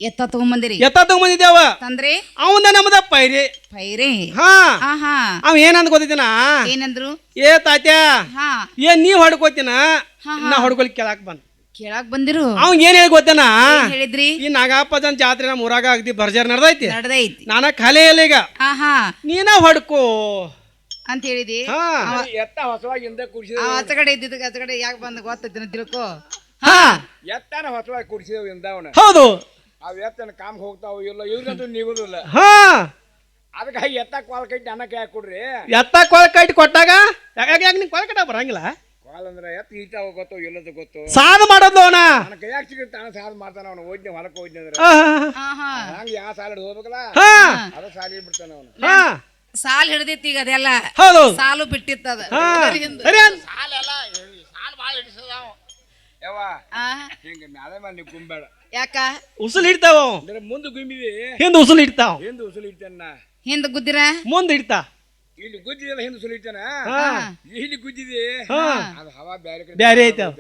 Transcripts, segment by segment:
ಎತ್ತ ತಗೊಂಬಂದಿರಿ ತಗೊಂಬಂದಿದ್ದೇವ ತಂದ್ರಿ ಅವಂದ ನಮ್ದ ಪೈರಿ ಪೈರಿ ಹಾ ಆಹಾ ಅವ ಏನಂದ್ ಗೊತ್ತಿನ ಏನಂದ್ರು ಏ ತಾತ್ಯಾ ಹಾ ಏನ್ ನೀವ್ ಹೊಡ್ಕೋತಿನ ನಾ ಹೊಡ್ಕೊಲಿಕ್ ಕೇಳಾಕ್ ಬಂದ್ ಕೇಳಾಕ್ ಬಂದಿರು ಅವ್ ಏನ್ ಹೇಳಿ ಗೊತ್ತೇನ ಹೇಳಿದ್ರಿ ಈ ನಾಗಪ್ಪಜನ್ ಜಾತ್ರೆ ನಮ್ಮ ಊರಾಗ ಅಗ್ದಿ ಭರ್ಜರ್ ನಡ್ದೈತಿ ನಡ್ದೈತಿ ನಾನ ಖಾಲಿ ಇಲ್ಲ ಈಗ ಆಹಾ ನೀನ ಹೊಡ್ಕೋ ಅಂತ ಹೇಳಿದಿ ಹಾ ಎತ್ತ ಹೊಸವಾಗಿ ಹಿಂದೆ ಕುಡಿಸಿದ ಆಚಗಡೆ ಇದ್ದಿದ್ದಕ್ಕೆ ಆಚಗಡೆ ಯಾಕೆ ಬಂದ ಗೊತ್ತೈತಿ ತಿಳ್ಕೊ ಹಾ ಎತ್ತನ ಹೊಸವಾಗಿ ಕುಡಿಸಿದವು ಇಂದವನ ಹೌದು ಅವ್ ಎತ್ತನ ಕಾಮ್ ಹೋಗ್ತಾವ ಇಲ್ಲ ಇವ್ರಂತೂ ನಿಗುದಿಲ್ಲ ಹಾ ಅದಕ್ಕಾಗಿ ಎತ್ತ ಕಾಲ್ ಕಟ್ಟಿ ಅನ್ನಕ್ಕೆ ಯಾಕೆ ಕೊಡ್ರಿ ಎತ್ತ ಕೊಳ ಕಟ್ಟಿ ಕೊಟ್ಟಾಗ ಯಾಕೆ ನಿಂಗೆ ಕೊಳ ಕಟ್ಟ ಬರಂಗಿಲ್ಲ ಕಾಲ್ ಅಂದ್ರೆ ಎತ್ತ ಈತಾವ ಗೊತ್ತು ಇಲ್ಲದ ಗೊತ್ತು ಸಾದು ಮಾಡೋದು ಅವನ ನನ್ನ ಕೈಯಾಗ ಸಿಗುತ್ತೆ ತಾನ ಸಾಲ ಮಾಡ್ತಾನ ಅವನು ಓದ್ನೆ ಹೊಲಕ್ಕೆ ಹೋದ್ನೆ ಅಂದ್ರೆ ಆಹಾ ಹಂಗ ಯಾವ ಸಾಲ ಹೋಗ್ಬೇಕಲ್ಲ ಹಾ ಅದ ಸಾಲ ಬಿಡ್ತಾನ ಅವನು ಹಾ ಸಾಲ್ ಹಿಡ್ದೈತಿ ಈಗ ಅದೆಲ್ಲ ಹೌದು ಸಾಲು ಬಿಟ್ಟಿತ್ತದ ಹಾ ಸರಿ ಸಾಲ ಭಾಳ ಹಿಡಿಸದಾವ ಯಾವ ಆ, ಹಿಂಗ ಮ್ಯಾಲೆ ಮೇಲೆ ನೀವು ಗುಂಬೇಡ ಯಾಕ ಉಸುಲ್ ಹಿಡ್ತಾವ ಅಂದ್ರೆ ಮುಂದೆ ಗುಂಬಿವಿ ಹಿಂದ ಉಸುಲ್ ಹಿಡ್ತಾವ ಹಿಂದೆ ಉಸುಲು ಇಡ್ತೇನ ಹಿಂದ ಗುದ್ದಿರ ಮುಂದ್ ಹಿಡ್ತಾ ಇಲ್ಲಿ ಗುದ್ದಿದಲ್ಲ ಹಿಂದೆ ಉಸುಲು ಇಡ್ತೇನ ಹಾ ಇಲ್ಲಿ ಗುದ್ದಿದಿ ಹಾ ಅದು ಹವಾ ಬ್ಯಾರೆ ಕಡೆ ಬ್ಯಾರೆ ಐತೆ ಅವ.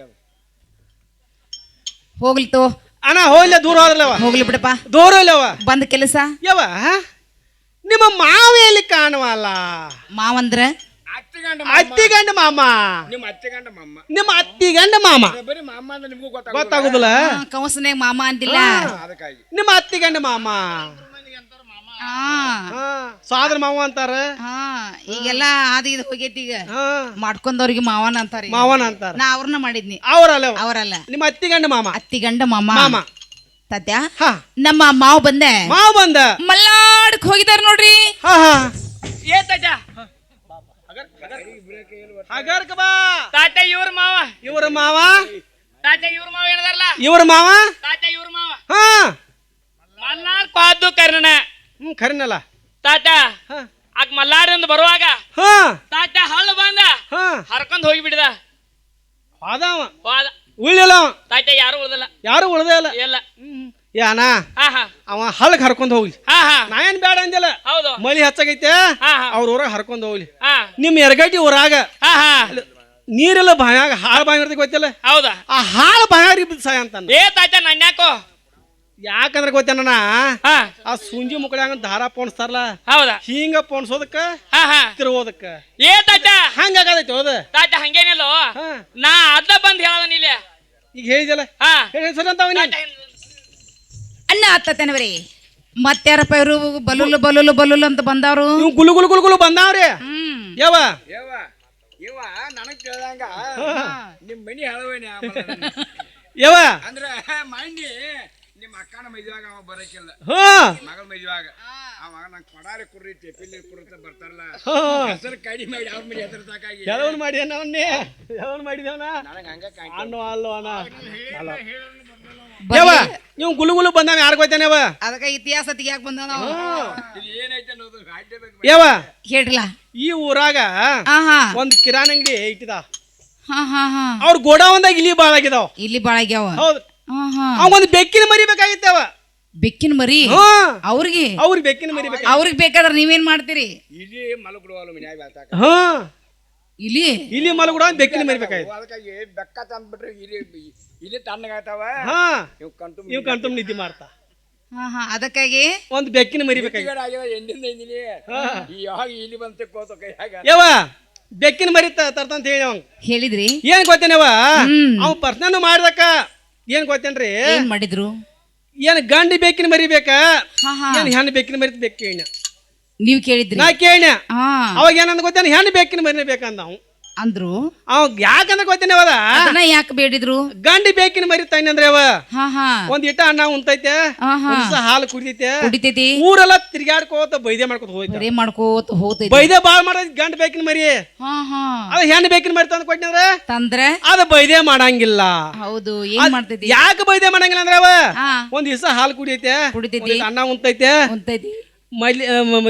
ಹೋಗ್ಲಿ ತೋ ಅಣ್ಣ ಹೋಗ್ಲ ದೂರ ಹೋದ್ರಲ್ಲವ ಹೋಗ್ಲಿ ಬಿಡಪ್ಪ ದೂರ ಇಲ್ಲವ ಬಂದ ಕೆಲಸ ಯವ ನಿಮ್ಮ ಮಾವ ಎಲ್ಲಿ ಕಾಣುವಲ್ಲ ಮಾವಂದ್ರ ಅತ್ತಿಗಂಡ ಮಾಮ ನಿಮ್ಮ ಅತ್ತೆಗಂಡ ಮಮ್ಮ ನಿಮ್ಮ ಅತ್ತಿಗಂಡ ಮಾಮ ಬರೀ ಮಾಮ ಅಂದ್ರೆ ನಿಮಗೂ ಗೊತ್ತಾಗುದಿಲ್ಲ ಕೌಸನ್ಯಾಗ ಮಾಮ ಅಂತಿಲ್ಲ ಅದಕ್ಕಾಗಿ ನಿಮ್ಮ ಅತ್ತಿಗಂಡ ಮಾಮ ಹಾ ಹಾ ಸಾದ್ರ ಮಾವ ಅಂತಾರ ಹಾ ಈಗೆಲ್ಲ ಅದು ಇದು ಹೋಗೈತಿ ಈಗ ಹಾ ಮಾಡ್ಕೊಂಡವ್ರಿಗೆ ಮಾವನ ಅಂತಾರ ಮಾವನ ಅಂತಾರ ನಾ ಅವ್ರನ್ನ ಮಾಡಿದ್ನಿ ಅವರಲ್ಲ ಅವರಲ್ಲ ನಿಮ್ಮ ಅತ್ತಿಗಂಡ ಮಾಮ ಅತ್ತಿಗಂಡ ಮಾಮ ಮಾಮ ತಾತ್ಯ ಹಾ ನಮ್ಮ ಮಾವ್ ಬಂದೆ ಮಾವ ಬಂದ ಮಲ್ಲಾಡಕ್ ಹೋಗಿದಾರ ನೋಡ್ರಿ ಹಾ ಹಾ ಏ ತಾತ ಹಗರ್ಕ ಬಾ ತಾತ ಇವ್ರ ಮಾವ ಇವ್ರ ಮಾವ ತಾತ ಇವ್ರ ಮಾವ ಏನದಾರಲ್ಲ ಇವ್ರ ಮಾವ ತಾತ ಇವ್ರ ಮಾವ ಹಾ ಮಲ್ನಾಡ್ ಪಾದು ಕರ್ಣನ ಖರೀನಲ್ಲ ತಾತ ಹಾ ಆಗ ಮಲ್ಲಾರಿಂದ ಬರುವಾಗ ಹಾ ತಾತ ಹಳ್ಳ ಬಂದ ಹಾ ಹರ್ಕೊಂಡ್ ಹೋಗಿ ಬಿಡಿದ ಹೋದವ ಹೋದ ಉಳ್ಳಿಲ್ಲ ಅವ ತಾತ ಯಾರು ಉಳ್ದಲ್ಲ ಯಾರು ಉಳ್ದೇ ಇಲ್ಲ ಎಲ್ಲ ಯಾನ ಹಾ ಹಾ ಅವ ಹಳ್ಳಕ್ ಹರ್ಕೊಂಡ್ ಹೋಗ್ಲಿ ಹಾ ಹಾ ನಾ ಏನ್ ಬೇಡ ಅಂದಿಲ್ಲ ಹೌದು ಮಳಿ ಹಚ್ಚಾಗೈತೆ ಹಾ ಹಾ ಅವ್ರ ಊರಾಗ ಹರ್ಕೊಂಡ್ ಹೋಗ್ಲಿ ಹಾ ನಿಮ್ ಎರಗಟ್ಟಿ ಊರಾಗ ಹಾ ಹಾ ನೀರೆಲ್ಲ ಬಾಯಾಗ ಹಾಳು ಬಾಯಿ ಇರ್ತದೆ ಗೊತ್ತಿಲ್ಲ ಹೌದಾ ಆ ಹಾಳು ಬಾಯಾಗ ಇಬ್ಬರು ಸಾಯ ಅಂತ ಏ ತಾತ ನನ್ಯಾಕೋ ಯಾಕಂದ್ರೆ ಗೊತ್ತೇನ ಹಾ ಆ ಸುಂಜಿ ಮುಕ್ಕಳಂಗ ದಾರ ಪೋಣಿಸ್ತಾರಲ್ಲ ಹೌದಾ ಹಿಂಗ ಪೋಣಿಸೋದಕ್ಕ ಹಾ ಹಾ ತಿರುಗೋದಕ್ಕ ಏ ತಾತ ಹಂಗಾಗದೈತಿ ಹೌದ ತಾತ ಹಂಗೇನಿಲ್ಲೋ ಹಾ ನಾ ಅದ ಬಂದ್ ಹೇಳದನ್ ಇಲ್ಲಿ ಈಗ ಹೇಳಿದಲ್ಲ ಹಾ ಹೇಳಿ ಸರಿ ಅಂತ ಅವನಿ ಅಣ್ಣ ಅತ್ತತೇನವ್ರಿ ಮತ್ತಾರಪ್ಪ ಇವರು ಬಲುಲು ಬಲುಲು ಬಲುಲು ಅಂತ ಬಂದವ್ರು ಇವ್ ಗುಲು ಗುಲು ಗುಲು ಗುಲು ಬಂದಾವ್ರಿ ಯಾವ ಯವ್ವ ಇವ ನನಗ್ ಕೇಳ್ದಂಗ ನಿಮ್ ಮನಿ ಹೇಳವೇನೆ ಯಾವ ಅಂದ್ರೆ ಮಂಡಿ ನಿಮ್ಮ ಅಕ್ಕನ ಮದುವಾಗ ಅವ ಬರಕಿಲ್ಲ ಹಾ ಮಗಳ ಮದುವಾಗ ಅವ ನಂಗೆ ಕೊಡಾರಿ ಕುರ್ರಿ ತೆಪಿಲಿ ಕುರ್ತ ಬರ್ತಾರಲ್ಲ ಹಾ ಹೆಸರು ಕಡಿ ಮಾಡಿ ಅವ್ರ ಮನೆ ಹೆಸರು ಸಾಕಾಗಿ ಯಾವನ್ ಮಾಡಿ ಅವನ್ನೇ ಯಾವನ್ ಮಾಡಿದವನ ನನಗೆ ಹಂಗ ಕಾಣ್ತ ಅಣ್ಣು ಅಲ್ಲೋ ಅಣ್ಣ ಅಲ್ಲ ಯಾವ ಇವ್ ಗುಲು ಗುಲು ಬಂದಾವ ಯಾರು ಗೊತ್ತೇನೆ ಯಾವ ಅದಕ್ಕ ಇತಿಹಾಸ ಯಾಕೆ ಬಂದ ನಾವು ಇದು ಏನೈತೆ ಅನ್ನೋದು ಹಾಡ್ಲೇಬೇಕು ಯಾವ ಹೇಳ್ರಲ್ಲ ಈ ಊರಾಗ ಆಹಾ ಒಂದ್ ಕಿರಾಣಿ ಅಂಗಡಿ ಇಟ್ಟಿದ ಹಾ ಹಾ ಹಾ ಅವ್ರ ಗೋಡಾವಂದಾಗ ಇಲ್ಲಿ ಬಾಳ ಆಗಿದಾವ ಇಲ್ಲಿ ಬಾಳ ಆಗ್ಯಾವ ಹೌದು ಹಾ ಹಾ ಅವ ಒಂದ್ ಬೆಕ್ಕಿನ ಮರಿ ಬೇಕಾಗಿತ್ತವ ಬೆಕ್ಕಿನ ಮರಿ ಹಾ ಅವ್ರಿಗೆ ಅವ್ರಿಗೆ ಬೆಕ್ಕಿನ ಮರಿ ಬೇಕಾಗಿ ಅವ್ರಿಗೆ ಬೇಕಾದ್ರೆ ನೀವೇನ್ ಮಾಡ್ತೀರಿ ಇಲ್ಲಿ ಮಲಗಿಡುವಲ್ಲ ಮನ್ಯಾಗ ಬೆಳ್ತಾಕ ಹಾ ಇಲ್ಲಿ ಇಲ್ಲಿ ಮಲಗೂಡ ಬೆಕ್ಕಿನ ಮರಿ ಬೇಕಾಗಿತ್ತು ಅದಕ್ಕಾಗಿ ಬೆಕ್ಕ ತಂದ್ಬಿಟ್ರೆ ಇಲ್ಲಿ ತಣ್ಣಗಾಗ್ತಾವ ಹಾ ಇವ್ ಕಂಟು ಇವ್ ಕಣ್ತುಂಬ ನಿದ್ದೆ ಮಾಡ್ತಾ ಹಾ ಹಾ ಅದಕ್ಕಾಗಿ ಒಂದ್ ಬೆಕ್ಕಿನ ಮರಿ ಬೇಕಾಗಿತ್ತು ಆಗ್ಯದ ಎಂದಿಂದ ಎಂದಿನಿ ಈ ಯಾವಾಗ ಇಲ್ಲಿ ಬಂತ ಕೋತ ಕೈಯಾಗ ಯಾವ ಬೆಕ್ಕಿನ ಮರಿ ತರ್ತಂತ ಹೇಳಿ ಅವಂಗ ಹೇಳಿದ್ರಿ ಏನ್ ಗೊತ್ತೇನವ ಅವ್ ಪರ್ಸನಲ್ ಮಾಡ್ದಕ್ಕ ಏನ್ ಗೊತ್ತೇನ್ರಿ ಏನ್ ಮಾಡಿದ್ರು ಏನ್ ಗಂಡಿ ಬೆಕ್ಕಿನ ಮರಿ ಬೇಕಾ ಹಾ ಹಾ ಏನ್ ಹೆಣ್ಣು ಬೆಕ್ಕಿನ ಮರಿ ಬೇಕು ಕೇಳ ನೀವ್ ಕೇಳಿದ್ರಿ ನಾ ಕೇಳ ಹಾ ಅವಾಗ ಏನಂದ ಗೊತ್ತೇನ ಹೆಣ್ಣು ಬೆಕ್ಕಿನ ಮರಿನೇ ಬೇಕಂದ ಅವ್ ಅಂದ್ರು ಅವ್ ಯಾಕಂದ್ರೆ ಗೊತ್ತೇನೆ ಅವದ ಅದನ್ನ ಯಾಕೆ ಬೇಡಿದ್ರು ಗಂಡಿ ಬೆಕ್ಕಿನ ಮರಿ ತಂದ್ರೆ ಅವ ಹಾ ಹಾ ಒಂದ್ ಇಟ್ಟ ಅನ್ನ ಉಂತೈತೆ ಹಾ ಹಾ ಒಂದ್ ದಿವ್ಸ ಹಾಲು ಕುಡಿತೈತೆ ಕುಡಿತೈತಿ ಊರೆಲ್ಲ ತಿರ್ಗಾಡ್ಕೋತ ಬೈದೆ ಮಾಡ್ಕೋತ ಹೋಯ್ತ ಬರೇ ಮಾಡ್ಕೋತ ಹೋತೈತಿ ಬೈದೆ ಬಾಳ್ ಮಾಡೋದ್ ಗಂಡ ಬೆಕ್ಕಿನ ಮರಿ ಹಾ ಹಾ ಅದ ಹೆಣ್ಣು ಬೆಕ್ಕಿನ ಮರಿ ತಂದ್ ಕೊಟ್ಟಿದ್ರೆ ತಂದ್ರೆ ಅದ ಬೈದೆ ಮಾಡಂಗಿಲ್ಲ ಹೌದು ಏನ್ ಮಾಡ್ತೈತಿ ಯಾಕೆ ಬೈದೆ ಮಾಡಂಗಿಲ್ಲ ಅಂದ್ರೆ ಅವ ಹಾ ಒಂದ್ ದಿವ್ಸ ಹಾಲು ಕುಡಿಯೈತೆ ಕುಡಿತೈತಿ ಅನ್ನ ಉಂತೈತೆ ಉಂತೈತಿ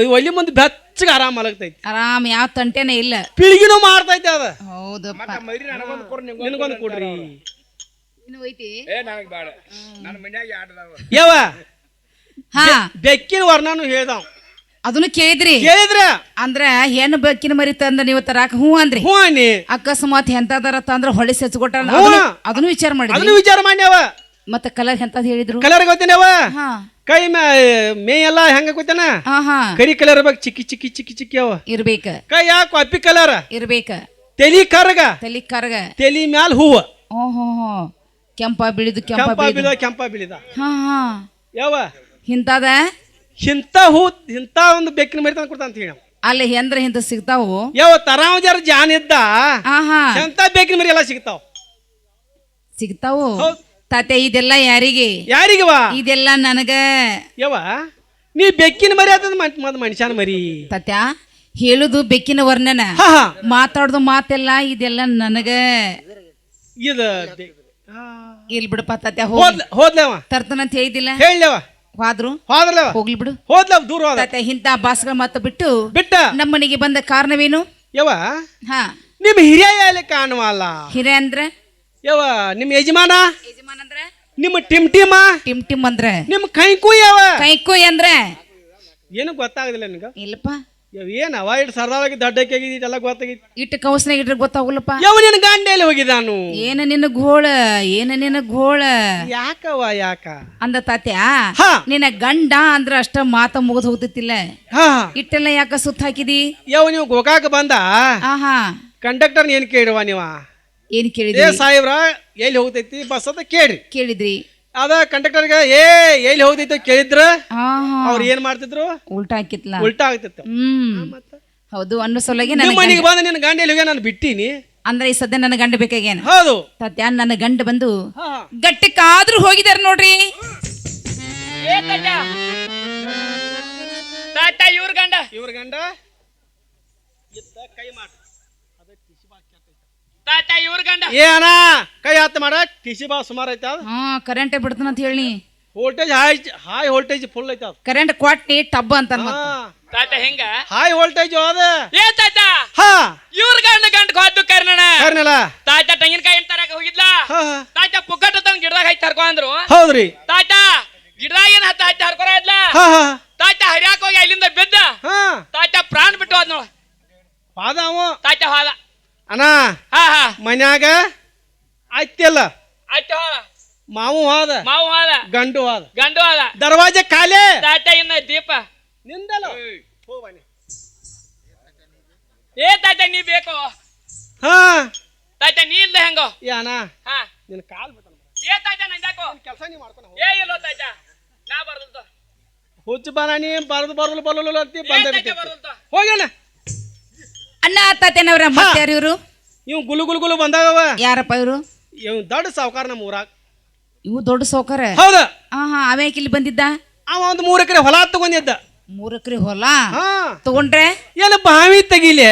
ಒಳ್ಳಿ ಮುಂದೆ ಬೆಚ್ಚಗ ಆರಾಮ ಮಲಗ್ತೈತಿ ಆರಾಮ್ ಯಾವ ತಂಟೆನೇ ಇಲ್ಲ ಪಿಳಿಗಿನೂ ಮಾಡ್ತೈತೆ ಅದ ಹೌದಪ್ಪ ಮರಿ ನನಗೊಂದು ಕೊಡ್ರಿ ನಿನಗೊಂದು ಕೊಡ್ರಿ ಇನ್ನು ಐತಿ ಏ ನನಗ್ ಬೇಡ ನನ್ನ ಮನ್ಯಾಗ ಆಟದವ ಯಾವ ಹಾ ಬೆಕ್ಕಿನ ವರ್ಣನು ಹೇಳ್ದಾವ್ ಅದನ್ನು ಕೇಳಿದ್ರಿ ಕೇಳಿದ್ರ ಅಂದ್ರ ಹೆಣ್ಣು ಬೆಕ್ಕಿನ ಮರಿ ತಂದ ನೀವು ತರಾಕ ಹ್ಞೂ ಅಂದ್ರಿ ಹ್ಞೂ ಅನ್ನಿ ಅಕಸ್ಮಾತ್ ಎಂತದಾರ ತಂದ್ರ ಹೊಳಿ ಸೆಚ್ಕೊಟ್ಟ ಹ್ಞೂ. ಅದನ್ನು ವಿಚಾರ ಮಾಡಿದ್ರಿ ಅದನ್ನು ವಿಚಾರ ಮಾಡ್ಯಾವ ಮತ್ತ ಕಲರ್ ಎಂತದ್ ಹೇಳಿದ್ರು? ಕಲರ್ ಗೊತ್ತೇನವ ಹಾ ಕೈ ಮೇ ಎಲ್ಲ ಹೆಂಗ ಗೊತ್ತೇನ ಹಾ ಹಾ ಕರಿ ಕಲರ್ ಇರ್ಬೇಕು, ಚಿಕ್ಕಿ ಚಿಕ್ಕಿ ಚಿಕ್ಕಿ ಚಿಕ್ಕಿ ಅವ. ಇರ್ಬೇಕ ಕೈ ಕಾಪಿ ಕಲರ್, ಇರ್ಬೇಕ. ತೆಲಿ ಕರ್ಗ, ತಲಿ ಕರ್ಗ, ತೆಲಿ ಮ್ಯಾಲ ಹೂವ, ಓಹೋ ಕೆಂಪ ಬಿಳಿದು ಕೆಂಪ ಕೆಂಪ ಬಿಳಿದು. ಬಿಳಿದ ಕೆಂಪ ಬಿಳಿದ. ಹಾ ಹಾ ಯಾವ ಇಂತದ ಇಂಥ ಹೂ ಇಂಥ ಒಂದು ಬೆಕ್ಕಿನ ಮರಿ ತಂದು ಕೊಡ್ತಾನ ಅಂತ ಹೇಳಿ. ಅಲ್ಲಿ ಹೆಂದ್ರ ಹಿಂದ ಸಿಗ್ತಾವು. ಯಾವ ತರಾವ ಜರ ಜಾನ್ ಇದ್ದ ಹಾ ಹಾ ಎಂತ ಬೆಕ್ಕಿನ ಮರಿ ಎಲ್ಲ ಸಿಗ್ತಾವ. ಸಿಗ್ತಾವು. ಹೌದ್. ತಾತೆ ಇದೆಲ್ಲ ಯಾರಿಗೆ? ಯಾರಿಗವಾ ಇದೆಲ್ಲ ನನಗ. ಯಾವ ನೀ ಬೆಕ್ಕಿನ ಮರಿ ಆತದ ಮತ್ ಮನುಷ್ಯನ ಮರಿ. ತಾತ್ಯ ಹೇಳುದು ಬೆಕ್ಕಿನ ವರ್ಣನ, ಹಾ ಹಾ ಮಾತಾಡುದು ಮಾತೆಲ್ಲ ಇದೆಲ್ಲ ನನಗ. ಇದು ಇಲ್ ಬಿಡಪ್ಪ ತಾತ್ಯ, ಹೋದ್ಲವ ತರ್ತನಂತ ಹೇಳಿದಿಲ್ಲ. ಹೇಳವ ಹೋದ್ರು ಹೋದ್ಲವ ಹೋಗ್ಲಿ ಬಿಡು. ಹೋದ್ಲವ ದೂರ ಹೋದ. ತಾತ್ಯ ಇಂತ ಬಾಸ್ಗಳ ಮಾತು ಬಿಟ್ಟು ಬಿಟ್ಟ ನಮ್ಮನಿಗೆ ಬಂದ ಕಾರಣವೇನು? ಯವ ಹಾ ನಿಮ್ ಹಿರಿಯ ಎಲ್ಲಿ ಕಾಣುವಲ್ಲ. ಹಿರೇ ಅಂದ್ರ ಯವ ನಿಮ್ ಯಜಮಾನ, ಯಜಮಾನ್ ಅಂದ್ರ ನಿಮ್ಮ ಟಿಮ್ ಟಿಮ, ಟಿಮ್ ಟಿಮ್ ಅಂದ್ರ ನಿಮ್ ಕೈಕು ಯಾವ ಕೈಕೋಯ್ ಅಂದ್ರ ಏನು ಗೊತ್ತಾಗದಿಲ್ಲ ನಿನಗ. ಇಲ್ಲಪ್ಪ ಯವ ಏನವ ಇಟ್ಟು ಸರ್ದಾರಾಗಿ ದಡ್ಡಕ್ಕೆ ಆಗಿದ್ದು ಎಲ್ಲ ಗೊತ್ತಾಗಿತ್ತು. ಇಟ್ಟು ಕೌಸ್ನಾಗ ಇಟ್ರೆ ಗೊತ್ತಾಗಲ್ಲಪ್ಪ. ಯಾವ ನಿನ್ ಗಂಡ ಎಲ್ಲಿ ಹೋಗಿದ್ದಾನು? ಏನ ನಿನ್ನ ಘೋಳ, ಏನ ನಿನ್ನ ಘೋಳ ಯಾಕವ ಯಾಕ ಅಂದ ತಾತ್ಯ. ಹಾ ನಿನ್ನ ಗಂಡ ಅಂದ್ರ ಅಷ್ಟ ಮಾತ ಮುಗಿದ್ ಹೋಗ್ತಿತ್ತಿಲ್ಲ. ಹಾ ಇಟ್ಟೆಲ್ಲ ಯಾಕ ಸುತ್ತ ಹಾಕಿದಿ? ಯಾವ ನೀವು ಗೋಕಾಕ ಬಂದ ಆಹಾ ಕಂಡಕ್ಟರ್ ಏನ್ ಕೇಳುವ ನೀವ? ಏನ್ ಏ ಕೇಳಿದ್ರಿ? ಸಾಹೇಬ್ರ ಎಲ್ಲಿ ಹೋಗ್ತೈತಿ ಬಸ್ ಅಂತ ಕೇಳ್ರಿ. ಕೇಳಿದ್ರಿ? ಅದ ಕಂಡಕ್ಟರ್ಗೆ ಎಲ್ಲಿ ಹೋಗ್ತೈತಿ ಕೇಳಿದ್ರ ಆಹಾ ಅವ್ರ ಏನ್ ಮಾಡ್ತಿದ್ರು? ಉಲ್ಟಾ ಹಾಕಿತ್ಲ. ಉಲ್ಟಾ ಆಗ್ತಿತ್ತು. ಹೌದು ಅನ್ನೋ ಸಲುವಾಗಿ ನಿಮ್ಮ ನನ್ನ ಮನೆಗೆ ಬಂದ ನಿನ್ನ ಗಂಡ ಎಲ್ಲಿ ಹೋಗ್ಯ ನಾನು ಬಿಟ್ಟಿನಿ. ಅಂದ್ರೆ ಈ ಸದ್ಯ ನನ್ನ ಗಂಡ ಬೇಕಾಗೇನ? ಹೌದು ತಾತ್ಯ ನನ್ನ ಗಂಡ ಬಂದು ಹಾ ಗಟ್ಟಕ್ಕಾದ್ರೂ ಹೋಗಿದಾರ ನೋಡ್ರಿ. ಏ ತಾತ ತಾತ ಇವ್ರ ಗಂಡ ಇವ್ರ ಗಂಡ ಇತ್ತ ಕೈ ಮಾಡ ತಾತ ಇವ್ರ ಗಂಡ ಏ ಅಣ್ಣ ಕೈ ಹತ್ತ ಮಾಡ ಟಿಸಿ ಬಾ ಸುಮಾರು ಐತ. ಹಾ ಕರೆಂಟ್ ಬಿಡ್ತಾನ ಅಂತ ಹೇಳಿ ವೋಲ್ಟೇಜ್ ಹಾಯ್ ವೋಲ್ಟೇಜ್ ಫುಲ್ ಐತ. ಕರೆಂಟ್ ಕೊಟ್ಟಿ ಟಬ್ ಅಂತ ತಾತ ಹೆಂಗ ಹಾಯ್ ವೋಲ್ಟೇಜ್ ಅದ. ಏ ತಾತ ಹಾ ಇವ್ರ ಗಂಡ ಹೋದ್ದು ಕರ್ನಣ ಕರ್ನಲ್ಲ ತಾತ ತೆಂಗಿನಕಾಯಿ ತರಕ ಹೋಗಿದ್ಲಾ. ಹಾ ತಾತ ಪುಕ್ಕಟ ತಂದ್ ಗಿಡದಾಗ ಹಾಕಿ ಹರ್ಕೊ ಅಂದ್ರು. ಹೌದ್ರಿ ತಾತ ಗಿಡದಾಗ ಏನ್ ಹತ್ತಿ ಹರ್ಕೊರ ಇದ್ಲ. ಹಾ ಹಾ ತಾತ ಹರಿಯಾಕ ಹೋಗಿ ಅಲ್ಲಿಂದ ಬಿದ್ದ. ಹಾ ತಾತ ಪ್ರಾಣ ಬಿಟ್ಟು ಹೋದ್ ನೋಡ. ಪಾದ ಅವ ತಾತ ಹೋದ. ಅಣ್ಣ ಹಾ ಹಾ ಮನ್ಯಾಗ ಆಯ್ತಿಲ್ಲ ಆಯ್ತು ಹೋದ. ಮಾವು ಹೋದ, ಮಾವು ಹೋದ, ಗಂಡು ಹೋದ, ಗಂಡು ಹೋದ. ದರ್ವಾಜೆ ಖಾಲಿ. ತಾತ ಇನ್ನ ದೀಪ ನಿಂದಲ್ಲ ಏ ತಾತ ನೀ ಬೇಕು. ಹಾ ತಾತ ನೀ ಇಲ್ಲ ಹೆಂಗೋ. ಏ ಅಣ್ಣ ಹಾ ನಿನ್ನ ಕಾಲ್ ಬಿಟ್ಟ ಏ ತಾತ ನಂದಾಕೋ ಕೆಲಸ ನೀ ಮಾಡ್ತಾನ. ಏ ಇಲ್ಲೋ ತಾತ ನಾ ಬರ್ದಂತ ಹುಚ್ಚ ಬಾನ ನೀ ಬರದು ಬರಲು ಅಂತಿ ಏ ಬಂದ ತಾತ ಬರ್ದಂತ ಹೋಗ್ಯಾನ. ಅಣ್ಣ ತಾತೇನವ್ರ ಮತ್ತೆ ಯಾರು ಇವ್ರು? ಇವ್ ಗುಲು ಬಂದಾಗವ. ಯಾರಪ್ಪ ಇವ್ರು? ಇವ್ ದೊಡ್ಡ ಸಾವುಕಾರ ನಮ್ಮ ಊರಾಗ. ಇವು ದೊಡ್ಡ ಸೌಕರ. ಹೌದ ಆಹಾ ಅವೇಕ್ ಇಲ್ಲಿ ಬಂದಿದ್ದ? ಅವ ಒಂದು 3 ಎಕರೆ ಹೊಲ ತಗೊಂಡಿದ್ದ. 3 ಎಕರೆ ಹೊಲ ಹಾ ತಗೊಂಡ್ರೆ ಏನು ಬಾವಿ ತೆಗಿಲೆ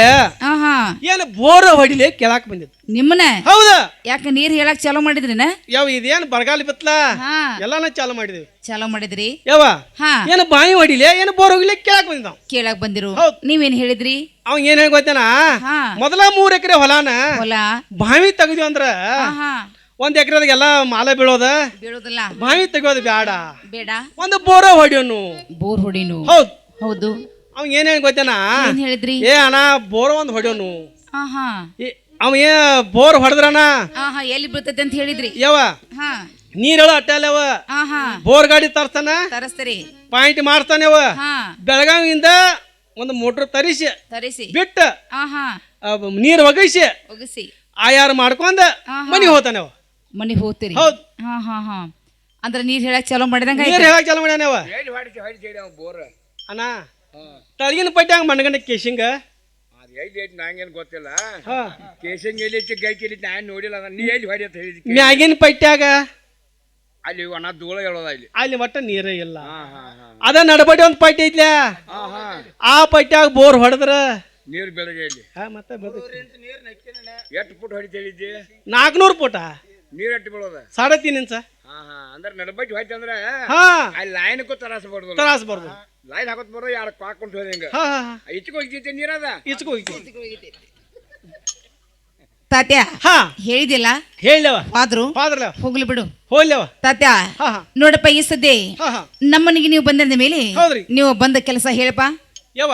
ಆಹಾ ಏನು ಬೋರ್ ಹೊಡಿಲೆ ಕೇಳಾಕ್ ಬಂದಿದ್ದ. ನಿಮ್ಮನ ಹೌದ ಯಾಕ ನೀರ್ ಹೇಳಕ್ ಚಾಲೂ ಮಾಡಿದ್ರಿನ? ಯಾವ ಇದೇನು ಬರಗಾಲ ಬಿತ್ತಲ ಹಾ ಎಲ್ಲಾನ ಚಾಲು ಮಾಡಿದ್ವಿ. ಚಾಲೂ ಮಾಡಿದ್ರಿ? ಯಾವ ಹಾ ಏನು ಬಾವಿ ಹೊಡಿಲೆ ಏನು ಬೋರ್ ಹೋಗಿಲೆ ಕೇಳಾಕ್ ಬಂದಿದ್ದ. ಕೇಳಕ್ ಬಂದಿರು. ಹೌದ್. ನೀವೇನ್ ಹೇಳಿದ್ರಿ? ಅವ ಏನ್ ಹೇಳಿ ಗೊತ್ತೇನ? ಹಾ ಮೊದಲ 3 ಎಕರೆ ಹೊಲಾನ ಹೊಲ ಬಾವಿ ತೆಗದ್ವಿ ಅಂದ್ರ ಆಹಾ 1 ಎಕರೆದಾಗ ಎಲ್ಲ ಮಾಲ ಬೀಳೋದ, ಬೀಳೋದಿಲ್ಲ, ಬಾವಿ ತೆಗೋದು ಬ್ಯಾಡ, ಬೇಡ, ಒಂದು ಬೋರ ಹೊಡಿಯೋನು. ಬೋರ್ ಹೊಡಿನು. ಹೌದ್. ಹೌದು. ಅವ್ ಏನ್ ಹೇಳಿ ಗೊತ್ತೇನ? ಏನ್ ಹೇಳಿದ್ರಿ? ಏ ಅಣ್ಣ ಬೋರ ಒಂದ್ ಹೊಡಿಯೋನು. ಆಹಾ ಅವ ಏ ಬೋರ್ ಹೊಡೆದ್ರಣ ಆಹಾ ಎಲ್ಲಿ ಬೀಳ್ತೈತೆ ಅಂತ ಹೇಳಿದ್ರಿ? ಯಾವ ಹಾ ನೀರ್ ಅಟ್ಟಲ್ಲವ ಆಹಾ ಬೋರ್ ಗಾಡಿ ತರ್ತಾನ, ತರಸ್ತೀರಿ, ಪಾಯಿಂಟ್ ಮಾಡ್ತಾನೆವ. ಹಾ ಬೆಳಗಾವಿಯಿಂದ ಒಂದು ಮೋಟ್ರ್ ತರಿಸಿ ಬಿಟ್ಟ ಆಹಾ ನೀರ್ ಒಗೈಸಿ ಒಗಸಿ ಆಯಾರ ಮಾಡ್ಕೊಂಡ ಮನಿ ಹೋತಾನೆವ. ಮನಿಗ್ ಹೋಗ್ತೀರಿ? ಹೌದ್. ಹಾ ಹಾ ಹಾ ಅಂದ್ರ ನೀರ್ ಹೇಳಕ್ ಚಾಲೂ ಮಾಡಿದಂಗ ನೀರ್ ಹೇಳಕ್ ಚಾಲು ಮಾಡ್ಯಾನವ. ಎಲ್ಲಿ ಹೊಡಿಸಿ ಅವ ಬೋರ್ ಅಣ್ಣ ತಳಗಿನ ಪಟ್ಟ್ಯಾಂಗ ಮಣ್ಗಂಡ ಕೇಶಿಂಗ ಅದು ಎಲ್ಲಿ ಐತಿ ನಂಗೇನು ಗೊತ್ತಿಲ್ಲ. ಹಾ ಕೇಸಂಗ್ ಎಲ್ಲಿ ಐತಿ ಗೈಕ್ ಎಲ್ಲಿ ನಾನು ನೋಡಿಲ್ಲ. ನೀ ಎಲ್ಲಿ ಹೊಡಿ ಅಂತ ಹೇಳಿದ್ ಮ್ಯಾಗಿನ ಪಟ್ಟ್ಯಾಗ ಅಲ್ಲಿ ಒಣ ಧೂಳ ಹೇಳೋದ ಇಲ್ಲಿ. ಅಲ್ಲಿ ಒಟ್ಟ ನೀರೇ ಇಲ್ಲ. ಹಾ ಹಾ ಹಾ ಅದ ನಡಬಡಿ ಒಂದ್ ಪಟ್ಟಿ ಐತ್ಲ, ಹಾ ಹಾ ಆ ಪಟ್ಟ್ಯಾಗ ಬೋರ್ ಹೊಡೆದ್ರ ನೀರು ಬೆಳಗ್ಗೆ ಇಲ್ಲಿ ಮತ್ತೆ ಎಷ್ಟು ಫುಟ್ ಹೊಡಿತ ಹೇಳಿದ್ದಿ? 400 ಫುಟ ನೀರು ಎಟ್ಟು ಬೀಳೋದ? 3.5 ಇಂಚ. ಹಾ ಹಾ ಅಂದ್ರೆ ನಡಬಟ್ಟಿ ಹೊಯ್ತಿ ಅಂದ್ರೆ ಹಾ ಅಲ್ಲಿ ಲೈನ್ಗೂ ತರಾಸ ಬಡ್ದು ತ್ರಾಸ ಬರ್ದು. ಲೈನ್ ಹಾಕೋತ್ ಬರೋ ಯಾರು ಹಾಕೊಂಡು ಹೋದ ಹಿಂಗ ಹಾ ಹಾ ಇಚ್ಚಿಗೆ ಹೋಗ್ತೈತಿ ನೀರದ ಈಚಕ್ ಹೋಗಿ ತಾತ್ಯ ಹಾ ಹೇಳಿದಿಲ್ಲ ಹೇಳವ ಆದ್ರು ಹೋದ್ರಲ್ಲ ಹೋಗ್ಲಿ ಬಿಡು. ಹೋಗ್ಲವ. ತಾತ್ಯ ಹಾ ಹಾ ನೋಡಪ್ಪ ಈ ಸದ್ದೆ ಹಾ ಹಾ ನಮ್ಮನಿಗೆ ನೀವು ಬಂದ ಮೇಲೆ ಹೌದ್ರಿ. ನೀವು ಬಂದ ಕೆಲಸ ಹೇಳಪ್ಪ. ಯವ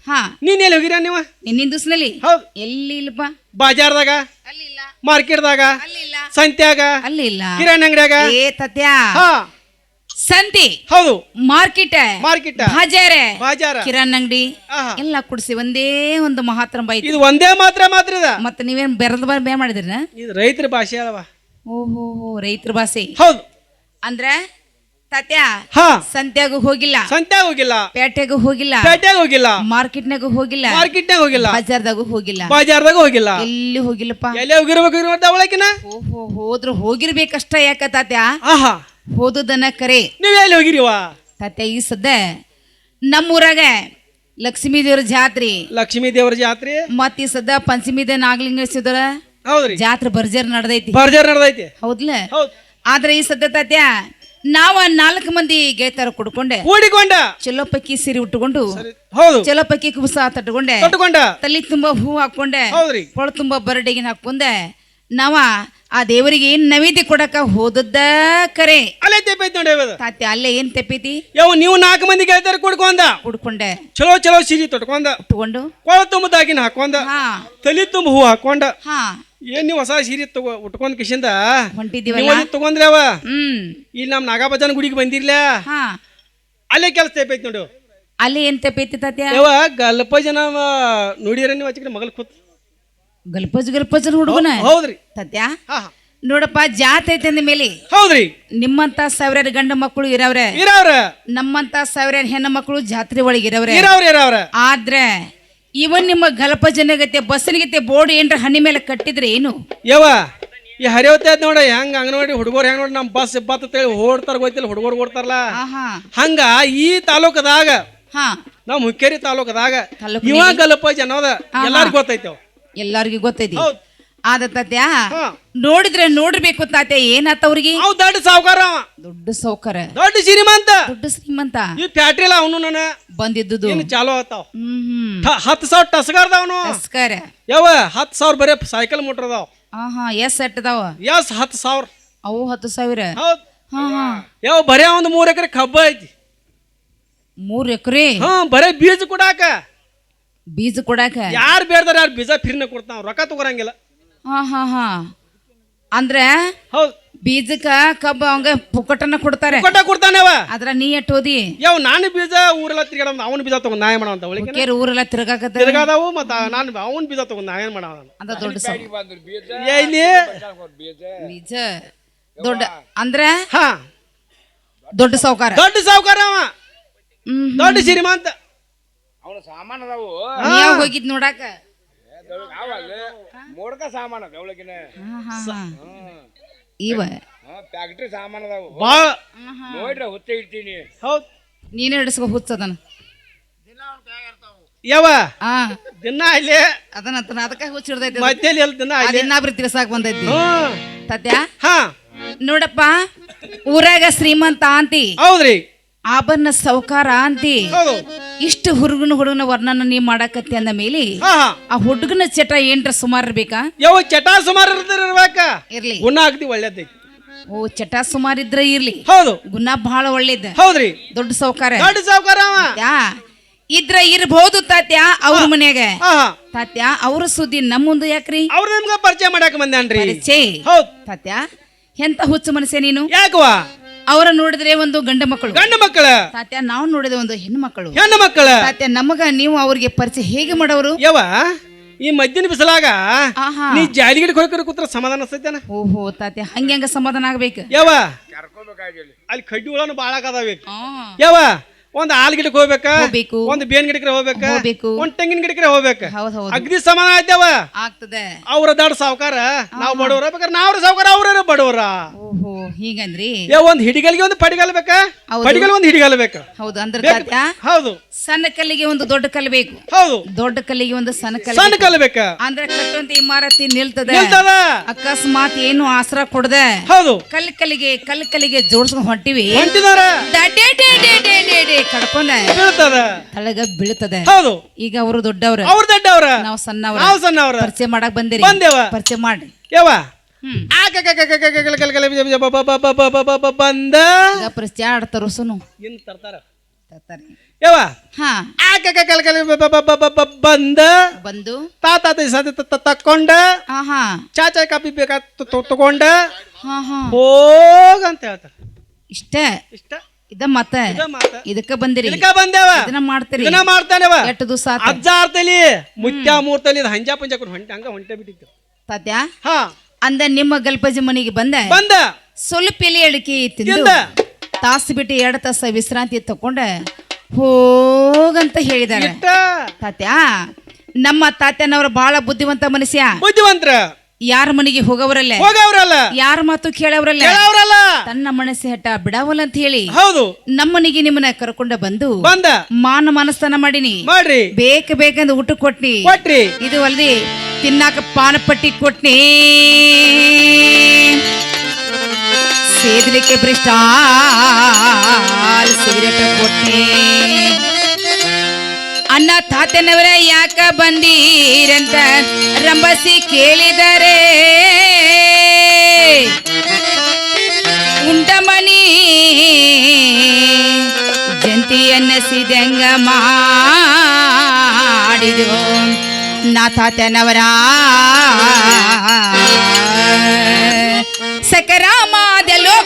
ಹಾ ನೀನ್ ಎಲ್ಲಿ ಹೋಗಿರ ನೀವು? ನಿನ್ನಿನ ದಿವ್ಸನಲ್ಲಿ ಹೌದ್ ಎಲ್ಲಿ ಇಲ್ಲಪ್ಪ. ಬಾಜಾರ್ದಾಗ ಅಲ್ಲಿ ಇಲ್ಲ. ಮಾರ್ಕೆಟ್ದಾಗ ಅಲ್ಲಿ ಇಲ್ಲ ಸಂತ್ಯಾಗ ಅಲ್ಲಿ ಇಲ್ಲ ಕಿರಾಣಿ ಅಂಗಡಿಯಾಗ ಏ ತತ್ಯ ಹಾ ಸಂತಿ ಹೌದು ಮಾರ್ಕೆಟ್ ಮಾರ್ಕೆಟ್ ಬಾಜಾರ ಬಾಜಾರ ಕಿರಾಣಿ ಅಂಗಡಿ ಆಹಾ. ಎಲ್ಲ ಕುಡಿಸಿ ಒಂದೇ ಒಂದು ಮಹಾತ್ರಂಬ ಐತಿ ಇದು ಒಂದೇ ಮಾತ್ರ ಇದ ಮತ್ತೆ ನೀವೇನ್ ಬೆರೆದ ಬೇ ಮಾಡಿದ್ರಿ ಇದು ರೈತರ ಭಾಷೆ ಅಲ್ವಾ ಓಹೋ ರೈತರ ಭಾಷೆ ಹೌದು ಅಂದ್ರ ತಾತ್ಯ ಹಾ ಸಂತ್ಯಾಗೂ ಹೋಗಿಲ್ಲ ಸಂತ್ಯಾಗ ಹೋಗಿಲ್ಲ ಪೇಟೆಗೂ ಹೋಗಿಲ್ಲ ಪೇಟೆಗೆ ಹೋಗಿಲ್ಲ ಮಾರ್ಕೆಟ್ನಾಗೂ ಹೋಗಿಲ್ಲ ಮಾರ್ಕೆಟ್ನಾಗ ಹೋಗಿಲ್ಲ ಬಜಾರ್ದಾಗೂ ಹೋಗಿಲ್ಲ ಬಾಜಾರ್ದಾಗ ಹೋಗಿಲ್ಲ ಎಲ್ಲಿ ಹೋಗಿಲ್ಲಪ್ಪ ಎಲ್ಲಿ ಹೋಗಿರ್ಬೇಕು ಅವಳಕಿನ ಓಹೋ ಹೋದ್ರು ಹೋಗಿರ್ಬೇಕಷ್ಟ ಯಾಕ ತಾತ್ಯ ಆಹಾ ಹೋದುದನ್ನ ಕರೆ ನೀವ್ ಎಲ್ಲಿ ಹೋಗಿರಿವ ತಾತ್ಯ ಈ ಸದ್ದ ನಮ್ಮೂರಾಗ ಲಕ್ಷ್ಮೀ ದೇವ್ರ ಜಾತ್ರಿ ಲಕ್ಷ್ಮೀ ದೇವರ ಜಾತ್ರೆ ಮತ್ ಈ ಸದ್ದ ಪಂಚಮಿ ದಿನ ನಾಗಲಿಂಗೇಶ್ವರ ಹೌದ್ರಿ ಜಾತ್ರೆ ಭರ್ಜರಿ ನಡೆದೈತಿ ಬರ್ಜರ್ ನಡೆದೈತಿ ಹೌದ್ಲ ಹೌದ್ ಆದ್ರೆ ಈ ಸದ್ದ ತಾತ್ಯ ನಾವ 4 ಮಂದಿ ಗೆಳತರ ಕುಡ್ಕೊಂಡೆ ಕೂಡಿಕೊಂಡ ಚಲೋ ಪಕ್ಕಿ ಸೀರೆ ಉಟ್ಕೊಂಡು ಹೌದು ಚಲೋ ಪಕ್ಕಿ ಕುಬಸ ತಟ್ಕೊಂಡೆ ತೊಟ್ಟುಕೊಂಡ ತಲೆ ತುಂಬಾ ಹೂ ಹಾಕೊಂಡೆ ಹೌದ್ರಿ ಕೊಳ ತುಂಬಾ ಬರಡಿಗಿನ ಹಾಕೊಂಡೆ ನಾವ ಆ ದೇವರಿಗೆ ನೈವೇದ್ಯ ಕೊಡಕ ಹೋದದ್ದ ಕರೆ ಅಲ್ಲೇ ತೆಪ್ಪೈತಿ ನೋಡಿ ಇವಾಗ ತಾತ್ಯ ಅಲ್ಲೇ ಏನ್ ತೆಪ್ಪೈತಿ ಯಾವ ನೀವು 4 ಮಂದಿ ಗೆಳತಿಯರು ಕೂಡ್ಕೊಂಡ ಕುಡ್ಕೊಂಡೆ ಚಲೋ ಚಲೋ ಸೀರೆ ತೊಟ್ಕೊಂಡ ಉಟ್ಕೊಂಡು ಕೊಳ ತುಂಬದಾಗಿನ ಹಾಕೊಂಡ ಹಾ ತಲಿ ತುಂಬ ಹೂ ಹಾಕೊಂಡ ಹಾ ಏನ್ ನೀವು ಹೊಸ ಸೀರೆ ಉಟ್ಕೊಂಡ್ ಕಿಶಿಂದ ಹೊಂಟಿದೀವಲ್ಲ ತಗೊಂಡ್ರಿ ಅವ ಹ್ಮ್ ಇಲ್ಲಿ ನಮ್ ನಾಗಭಜನ ಗುಡಿಗೆ ಬಂದಿರ್ಲ ಹಾ ಅಲ್ಲೇ ಕೆಲಸ ತೆಪ್ಪೈತಿ ನೋಡು ಅಲ್ಲಿ ಏನ್ ತೆಪ್ಪೈತಿ ತಾತ್ಯ ಯಾವ ಗಲ್ಪ ಜನ ನೋಡಿರ ನೀವು ಹಚ್ಚಿದ್ರೆ ಮಗಲ್ ಕೂತ್ ಗಲ್ಪಜ್ ಹುಡುಗನ ಹೌದ್ರಿ ತಾತ್ಯ ಹಾ ನೋಡಪ್ಪ ಜಾತ್ ಐತೆ ಅಂದ ಮೇಲೆ ಹೌದ್ರಿ ನಿಮ್ಮಂತ ಸಾವಿರಾರು ಗಂಡ ಮಕ್ಕಳು ಇರವ್ರೆ ಇರವ್ರ ನಮ್ಮಂತ ಸಾವಿರಾರು ಹೆಣ್ಣು ಮಕ್ಕಳು ಜಾತ್ರೆ ಒಳಗೆ ಇರವ್ರೆ ಇರವ್ರ ಆದ್ರೆ ಇವನ್ ನಿಮ್ಮ ಗಲಪ ಜನಗತೆ ಬಸ್ಸಿನಗತೆ ಬೋರ್ಡ್ ಏನ್ರ ಹಣ್ಣಿ ಮೇಲೆ ಕಟ್ಟಿದ್ರೆ ಏನು ಯವ ಈ ಹರಿವತ್ತೆ ನೋಡ ಹೆಂಗ ಅಂಗನವಾಡಿ ಹುಡುಗರು ಹೆಂಗ್ ನೋಡಿ ನಮ್ ಬಸ್ ಬತ್ತೇಳಿ ಓಡ್ತಾರ ಗೊತ್ತಿಲ್ಲ ಹುಡುಗರು ಓಡ್ತಾರಲ್ಲ ಆಹಾ ಹಂಗ ಈ ತಾಲೂಕದಾಗ ಹಾ ನಾವ್ ಹುಕ್ಕೇರಿ ತಾಲೂಕದಾಗ ತಾಲೂಕಿನಾಗ? ಇವ ಗಲಪ ಜನದ ಎಲ್ಲಾರ್ಗೂ ಗೊತ್ತೈತವ ಎಲ್ಲಾರ್ಗೂ ಗೊತ್ತೈತಿ ಹೌದ್ ಆದ ತಾತ್ಯ ಹಾ. ನೋಡಿದ್ರೆ ನೋಡ್ಬೇಕು ತಾತ್ಯ ಏನಾತ ಅವ್ರಿಗೆ ಅವ್ ದೊಡ್ಡ ಸಾವುಕಾರ ಅವ ದೊಡ್ಡ ಸೌಕರ್ಯ ದೊಡ್ಡ ಶ್ರೀಮಂತ ದೊಡ್ಡ ಶ್ರೀಮಂತ ಈ ಫ್ಯಾಕ್ಟ್ರಿ ಇಲ್ಲ ಅವನು ನನ್ನ ಬಂದಿದ್ದುದು ಏನು ಚಾಲೋ ಆತಾವ ಹ್ಮ್ 10,000 ಟಸ್ಗಾರ್ದವನು ನಮಸ್ಕಾರ ಯಾವ 10,000 ಬರೇ ಸೈಕಲ್ ಮೋಟರ್ ಅದಾವ ಆಹಾ ಎಸ್ ಅಟ್ಟದಾವ ಎಸ್ 10,000 ಅವು 10,000 ಹೌದ್ ಹಾ ಹಾ ಯಾವ ಬರೇ ಒಂದು 3 ಎಕರೆ ಕಬ್ಬ ಐತಿ 3 ಎಕರೆ ಹಾ ಬರೇ ಬೀಜ ಕೊಡಾಕ ಬೀಜ ಕೊಡಾಕ ಯಾರು ಬೇಡ್ದಾರ ಯಾರು ಬೀಜ ಫಿರ್ನ ಕೊಡ್ತಾವ ರೊಕ್ಕ ತಗೋರಂಗಿಲ್ಲ ಹಾ ಹಾ ಹಾ ಅಂದ್ರೆ ಹೌದ್ ಬೀಜಕ್ಕ ಕಬ್ಬ ಅವಂಗ ಪುಕ್ಕಟನ್ನ ಕೊಡ್ತಾರೆ ಕೊಡ್ತಾನವ ಅದ್ರ ನೀ ಎಟ್ ಓದಿ ಯಾವ ನಾನು ಬೀಜ ಊರೆಲ್ಲ ತಿರ್ಗಾಡ ಅವನ ಬೀಜ ತಗೊಂಡ್ ನಾ ಏನ್ ಮಾಡವಂತ ಅವಳಿಗೆ ಕೇರ್ ಊರೆಲ್ಲ ತಿರ್ಗಾಕತ್ತ ತಿರ್ಗಾದವು ಮತ್ತ ನಾನು ಅವನ ಬೀಜ ತಗೊಂಡ್ ನಾ ಏನ್ ಮಾಡವ ಅದ ದೊಡ್ಡ ಬಂದ್ರು ಬೀಜ ಇಲ್ಲಿ ಬೀಜ ಬೀಜ ದೊಡ್ಡ ಅಂದ್ರೆ ಹಾ ದೊಡ್ಡ ಸಾವುಕಾರ ದೊಡ್ಡ ಸಾವುಕಾರ ಅವ ದೊಡ್ಡ ಶ್ರೀಮಂತ ಅವನ ಸಾಮಾನ್ ಅದಾವು ನೀವ್ ಹೋಗಿದ್ ನೋಡಾಕ ಅವಲ್ಲ ಮೋಡ್ಕ ಸಾಮಾನ್ ಅದ ಅವಳಕಿನ ಹಾ, ಹಾ, ಹಾ. ಇವ ಫ್ಯಾಕ್ಟ್ರಿ ಸಾಮಾನ್ ಅದಾವು ಬಾ ನೋಡ್ರ ಹುತ್ತ ಇಡ್ತೀನಿ ಹೌದ್ ನೀನೇ ಹಿಡಿಸ್ಕೊ ಹುಚ್ಚದನ ಯಾವ ಆ ದಿನ ಇಲ್ಲಿ ಅದನ್ನ ಅದಕ್ಕ ಹುಚ್ಚ ಹಿಡ್ದೈತಿ ಮಧ್ಯದಲ್ಲಿ ಎಲ್ಲಿ ದಿನ ಇಲ್ಲಿ ಇನ್ನೊಬ್ರು ತಿರ್ಸಾಕ್ ಬಂದೈತಿ ಹ್ಮ್ ಸತ್ಯ ಹಾ ನೋಡಪ್ಪ ಊರಾಗ ಶ್ರೀಮಂತ ಅಂತಿ ಹೌದ್ರಿ ಆಭರಣ ಸೌಕಾರ ಅಂತಿ ಹೌದು ಇಷ್ಟು ಹುಡುಗನ ವರ್ಣನ ನೀ ಮಾಡಾಕತ್ತಿ ಅಂದ ಮೇಲೆ ಹಾ ಹಾ ಆ ಹುಡುಗನ ಚಟ ಏನ್ರ ಸುಮಾರು ಇರ್ಬೇಕಾ ಯಾವ ಚಟ ಸುಮಾರು ಇರ್ಬೇಕ ಇರ್ಲಿ ಗುಣ ಆಗ್ತಿ ಒಳ್ಳೇದೈತಿ ಓ ಚಟ ಸುಮಾರು ಇದ್ರ ಇರ್ಲಿ ಹೌದು ಗುಣ ಬಹಳ ಒಳ್ಳೇದ ಹೌದ್ರಿ ದೊಡ್ಡ ಸೌಕಾರ ದೊಡ್ಡ ಸಾವುಕಾರ ಅವ ತಾತ್ಯ ಇದ್ರ ಇರ್ಬಹುದು ತಾತ್ಯ ಅವ್ರ ಮನ್ಯಾಗ ಹಾ ಹಾ ತಾತ್ಯ ಅವ್ರ ಸುದ್ದಿ ನಮ್ಮ ಮುಂದೆ ಯಾಕ್ರಿ ಅವ್ರ ನಿಮ್ಗ ಪರಿಚಯ ಮಾಡಾಕ ಬಂದಾನ್ರಿ ಪರಿಚಯ ಹೌದ್ ತಾತ್ಯ ಎಂತ ಹುಚ್ಚು ಮನಸ್ಸೆ ನೀನು ಯಾಕವ ಅವರ ನೋಡಿದ್ರೆ ಒಂದು ಗಂಡ ಮಕ್ಕಳು ಗಂಡು ಮಕ್ಕಳ ತಾತ್ಯ ನಾವು ನೋಡಿದ್ರೆ ಒಂದು ಹೆಣ್ಣು ಮಕ್ಕಳು ಹೆಣ್ಣು ಮಕ್ಕಳ ತಾತ್ಯ ನಮಗ ನೀವು ಅವ್ರಿಗೆ ಪರಿಚಯ ಹೇಗೆ ಮಾಡೋರು ಯವ ಈ ಮಧ್ಯಾಹ್ನ ಬಿಸಲಾಗ ಆಹಾ ನೀ ಜಾಲಿಗಿಡಕ್ಕೆ ಹೋಗಿ ಕೂತ್ರ ಸಮಾಧಾನ ಅನ್ಸೈತೇನ ಓಹೋ ತಾತ್ಯ ಹಂಗ ಸಮಾಧಾನ ಆಗ್ಬೇಕು ಯವ ಕರ್ಕೋಬೇಕಾಗಿಲ್ಲ ಅಲ್ಲಿ ಕಡ್ಡಿ ಹುಳನು ಬಾಳ ಆಗದಾವ ಆ, ಯವ ಒಂದ್ ಆಲ್ ಗಿಡಕ್ಕೆ ಹೋಗ್ಬೇಕ ಹೋಗ್ಬೇಕು. ಒಂದ್ ಬೇನ್ ಗಿಡಕ್ಕೆ ಹೋಗ್ಬೇಕ ಹೋಗ್ಬೇಕು. ಒಂದ್ ತೆಂಗಿನ ಗಿಡಕ್ಕೆ ಹೋಗ್ಬೇಕ ಹೌದ್ ಹೌದು ಅಗ್ದಿ ಸಮಾನ ಆಯ್ತವ ಆಗ್ತದೆ ಅವ್ರ ದೊಡ್ಡ ಸಾವುಕಾರ ನಾವ್ ಬಡವ್ರ ಬೇಕಾರೆ ನಾವ್ರ ಸಾವುಕಾರ ಅವ್ರ ಬಡವ್ರ ಓಹೋ ಹೀಗಂದ್ರಿ ಒಂದ್ ಹಿಡಿಗಲ್ಗೆ ಒಂದು ಪಡಿಗಲ್ ಬೇಕ ಹೌದು. ಪಡಿಗಲ್ ಒಂದ್ ಹಿಡಿಗಲ್ ಬೇಕ ಹೌದು ಅಂದ್ರೆ ಬೇಕು. ತಾತ್ಯ ಹೌದು ಸಣ್ಣ ಕಲ್ಲಿಗೆ ಒಂದು ದೊಡ್ಡ ಕಲ್ಲು ಬೇಕು ಹೌದು ದೊಡ್ಡ ಕಲ್ಲಿಗೆ ಒಂದು ಸಣ್ಣ ಸಣ್ಣ ಕಲ್ಲು ಕಲ್ ಬೇಕ ಅಂದ್ರೆ ಕಟ್ಟುವಂತ ಇಮಾರತಿ ನಿಲ್ತದೆ ನಿಲ್ತದ ಅಕಸ್ಮಾತ್ ಏನು ಆಸರ ಕೊಡದೆ ಹೌದು ಕಲ್ಲಿಗೆ ಜೋಡ್ಸ್ಕೊಂಡ್ ಹೊಂಟಿವಿ ಹೊಂಟಿದಾರ ಡೇ ಡೇ ಡೇ ಡೇ ಡೇ ಡೇ ಕಡ್ಕೊಂಡ ಬೀಳ್ತದ ತಳಗ ಬೀಳ್ತದೆ ಹೌದು ಈಗ ಅವರು ದೊಡ್ಡವ್ರ ಅವ್ರ ದೊಡ್ಡವ್ರ ನಾವು ಸಣ್ಣವ್ರ ನಾವ್ ಸಣ್ಣವ್ರ ಪರಿಚಯ ಮಾಡಕ್ ಬಂದಿರಿ ಬಂದೇವ. ಪರಿಚಯ ಮಾಡ್ರಿ ಯವ ಹ್ಮ್ ಬಂದ ಈಗ ಪರಿಚಯ ಆಡ್ತಾರ ಸುನು ಇನ್ ತರ್ತಾರ ತತ್ತರಿ. ಯವ್ವ ಹಾ ಬಂದ ಬಂದು ತಾತ ತಕ್ಕೊಂಡ ಹಾ ಹಾ ಚಾಚಾ ಕಾಪಿ ಬೇಕಾ ತಗೊಂಡ ಹಾ ಹಾ ಹೋಗಂತ ಹೇಳ್ತಾರ. ಇಷ್ಟ ಇಷ್ಟ ಇದ ಮತ್ತ ಇದ ಮಾತ ಇದಕ್ಕ ಬಂದಿರಿ ಇದಕ್ಕ ಬಂದೇವ ಇದನ್ನ ಮಾಡ್ತೀರಿ ಇದನ್ನ ಮಾಡ್ತಾನೆವ. ಎಷ್ಟು ದಿವಸ ಆತ ಅಜ್ಜ ಅರ್ತಲಿ ಮುತ್ಯ ಮೂರ್ತಲಿ ಇದು ಹಂಜ ಪಂಜ ಕೊಟ್ಟು ಹಂಗ ಹೊಂಟೆ ಬಿಟ್ಟಿತ್ತು. ತಾತ್ಯಾ ಹಾ ಅಂದ ನಿಮ್ಮ ಗಲ್ಪಜಿ ಮನೆಗೆ ಬಂದ ಬಂದ ಸ್ವಲ್ಪ ಎಲೆ ಅಡಿಕೆ ತಿಂದು ತಿಂದ ತಾಸು ಬಿಟ್ಟು 2 ತಾಸ ವಿಶ್ರಾಂತಿ ತಕೊಂಡ ಹೋಗಂತ ಹೇಳಿದಾರೆ. ಇಷ್ಟ ತಾತ್ಯಾ ನಮ್ಮ ತಾತ್ಯನವ್ರ ಬಹಳ ಬುದ್ಧಿವಂತ ಮನುಷ್ಯ. ಬುದ್ಧಿವಂತರ ಯಾರ ಮನೆಗೆ ಹೋಗವರಲ್ಲ, ಹೋಗವ್ರಲ್ಲ, ಯಾರ ಮಾತು ಕೇಳವ್ರಲ್ಲ, ಕೇಳವ್ರಲ್ಲ, ತನ್ನ ಮನಸ್ಸು ಹೆಟ್ಟ ಬಿಡವಲ್ಲ ಅಂತ ಹೇಳಿ ಹೌದು ನಮ್ಮನಿಗೆ ನಿಮ್ಮನ್ನ ಕರ್ಕೊಂಡ ಬಂದು ಬಂದ ಮಾನ ಮನಸ್ಥಾನ ಮಾಡಿನಿ. ಮಾಡ್ರಿ ಬೇಕಂದ ಊಟ ಕೊಟ್ನಿ. ಕೊಟ್ರಿ ಇದು ಅಲ್ದಿ ತಿನ್ನಾಕ ಪಾನಪಟ್ಟಿ ಕೊಟ್ನಿ, ಸೇದಲಿಕ್ಕೆ ಬ್ರಿಸ್ಟಾಲ್ ಸಿಗರೇಟ್ ಕೊಟ್ನಿ. ಅಣ್ಣ ತಾತನವರ ಯಾಕ ಬಂದೀರಂತ ರಂಬಸಿ ಕೇಳಿದರೆ ಉಂಟ ಮನಿ ಜಂತಿ ಅನ್ನಸಿದಂಗ ಮಾಡಿದು ನಾ ತಾತನವರ ಸಕರಾಮಾದಲೋ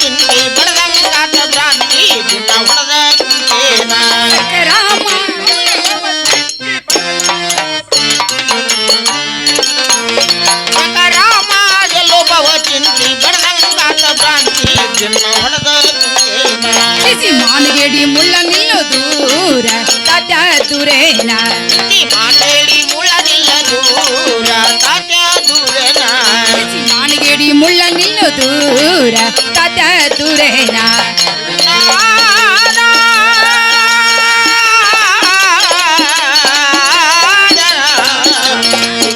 ಚಿಂತೆ ಬಡದಂಗಾತ ಭ್ರಾಂತಿ ದಿನ ಹೊಡೆದ ಕುಂತೇನ ಸಕರಾಮ ರಾಮ ಗೆಲ್ಲೋಬವ ಚಿಂತೆ ಬಡದಂಗಾತ ಭ್ರಾಂತಿ ದಿನ ಹೊಡೆದ ಕುಂತೇನ ಬಿಸಿ ಮಾನಗೇಡಿ ಮುಳ್ಳ ನಿಲ್ಲು ದೂರ ತಾತ ದೂರೇನ ಮಾತೇಳಿ ಮುಳ್ಳ ನಿಲ್ಲ ದೂರ ತಾತ್ಯ ದೂರನ ಬಿಸಿ ಮಾನಗೇಡಿ ಮುಳ್ಳ ನಿಲ್ಲು ದೂರ ತಾತ ದೂರೇನ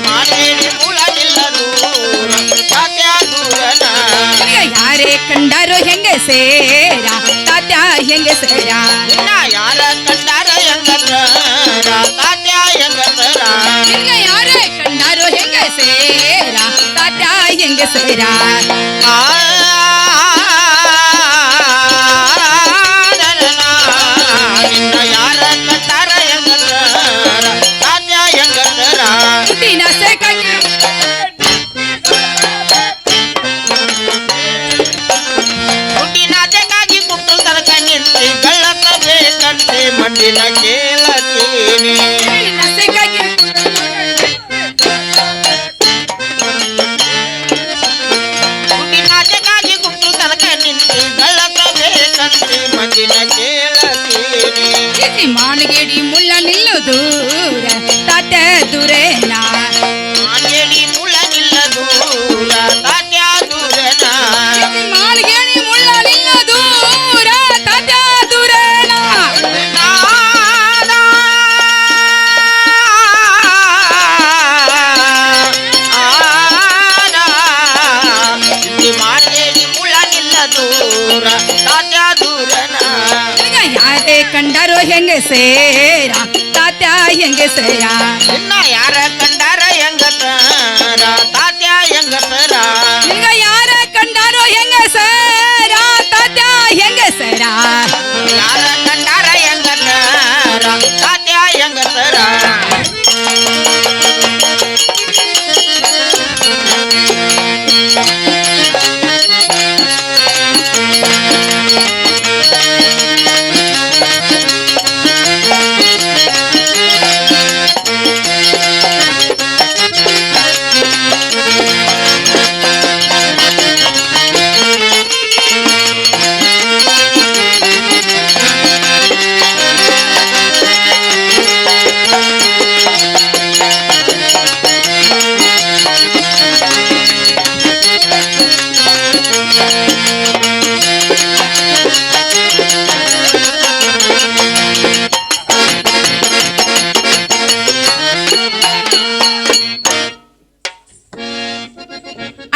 ಮಾತೇಳಿ ಮುಳ್ಳ ನಿಲ್ಲ ದೂರ ತಾತ್ಯ ದೂರನ ಯಾರೇ ಕಂಡಾರೋ ಹೆಂಗ ಸೇರ ತಾತ ಹೆಂಗ ಸೇರ ಇನ್ನ ಯಾರ ಕಂಡಾರ ಹೆಂಗರ ತಾತ್ಯ ಹೆಂಗಸರ ಯಾರೇ ಕಂಡಾರೋ ಹೆಂಗ ಸೇರ ತಾತ ಹೆಂಗ ಸೇರ ನಿನ್ನ ಯಾರ ಕಂಡಾರ ಹೆಂಗಸರ ತಾತ್ಯ ಹೆಂಗಸರ ಹುಟ್ಟಿನ ಸೇಕಾಗಿ ಹುಟ್ಟಿನಾಚೆಗಾಗಿ ಕುಟ್ಟು ತನಕ ನಿಂತಿ ಗಳ್ಳತ್ತ ಬೇಕಂತೆ ಮಂಡಿನ ಕೇಳತೀನಿ ಹುಟ್ಟಿನ ಸೇಕಾಗಿ ಹುಟ್ಟಿನಾಚೆಗಾಗಿ ಕುಟ್ಟು ತನಕ ನಿಂತಿ ಗಳ್ಳತ್ತ ಬೇಕಂತೆ ಮಂಡಿನ ಕೇಳತೀನಿ ಬಿಸಿ ಮಾನಗೇಡಿ ಮುಳ್ಳ ನಿಲ್ಲು ದೂರ ತಾತ ದೂರೇನ ಮಾಂಗೇಡಿ ಮುಳ್ಳ ನಿಲ್ಲ ದೂರ ತಾತ್ಯ ದೂರನ ಮಾನಗೇಡಿ ಮುಳ್ಳ ನಿಲ್ಲು ದೂರ ತಾತ ದೂರೇನ ಮಾಂಗೇಡಿ ಮುಳ್ಳ ನಿಲ್ಲ ದೂರ ತಾತ್ಯ ದೂರನ ಯಾರೇ ಕಂಡಾರೋ ಹೆಂಗ ಸೇರ ತಾತ ಹೆಂಗ ಸೇರ ಇನ್ನ ಯಾರ ಕಂಡಾರ ಹೆಂಗಸರ ತಾತ್ಯ ಹೆಂಗಸರ ನಿನ್ಗ ಯಾರ ಕಂಡಾರೋ ಹೆಂಗ ಸೇರ ತಾತ ಹೆಂಗ ಸೇರ ಯಾರ ಕಂಡಾರ ಹೆಂಗಸರ ತಾತ್ಯ ಹೆಂಗಸರ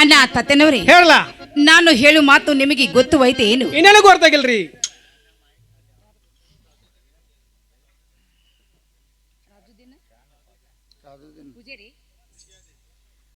ಅಣ್ಣ ತಾತನವ್ರಿ ಹೇಳಲ್ಲ ನಾನು ಹೇಳು ಮಾತು ನಿಮಗೆ ಗೊತ್ತು ಐತೆ ಏನು? ಇನ್ನೇನು ಗೊತ್ತಾಗಿಲ್ರಿ.